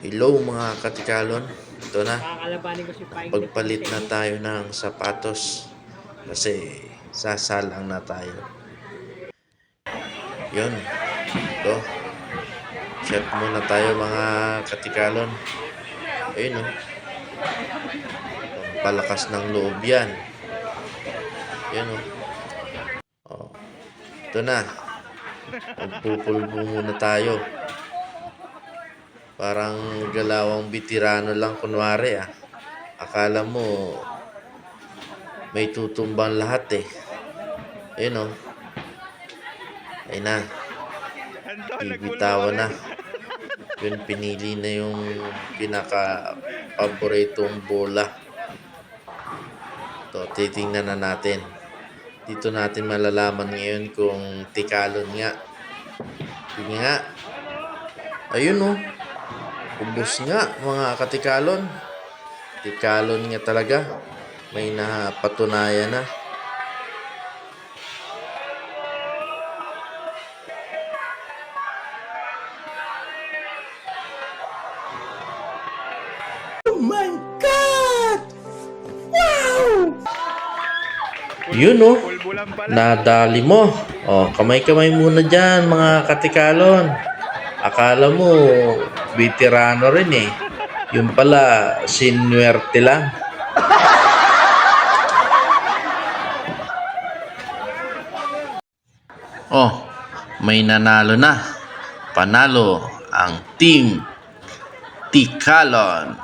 Hello mga katikalon. Ito na. Kakalabanin ko si Pine. Pagpalit na tayo ng sapatos. Kasi sasalang na tayo. Yun. Ito. Shot muna tayo mga katikalon. Ayun o. Palakas ng loob yan. Yun o. Oh. Ito na. Magpupulbo muna tayo. Parang galawang bitirano lang kunwari ah. Akala mo may tutumbang lahat eh. Ayun o. Ayun na. Bibitawan na. Yun, pinili na yung pinaka-paboritong bola. Ito, titingnan na natin. Dito natin malalaman ngayon kung tikalon nga. Hindi nga. Ayun o. Ubos nga mga katikalon. Tikalon nga talaga. May napatunayan na. Oh my God! Wow! Yun o. Nadali mo. O, kamay-kamay muna dyan mga katikalon. Akala mo veterano rin eh. Yung pala, sinuwerte lang. Oh, may nanalo na. Panalo ang Team Tikalon.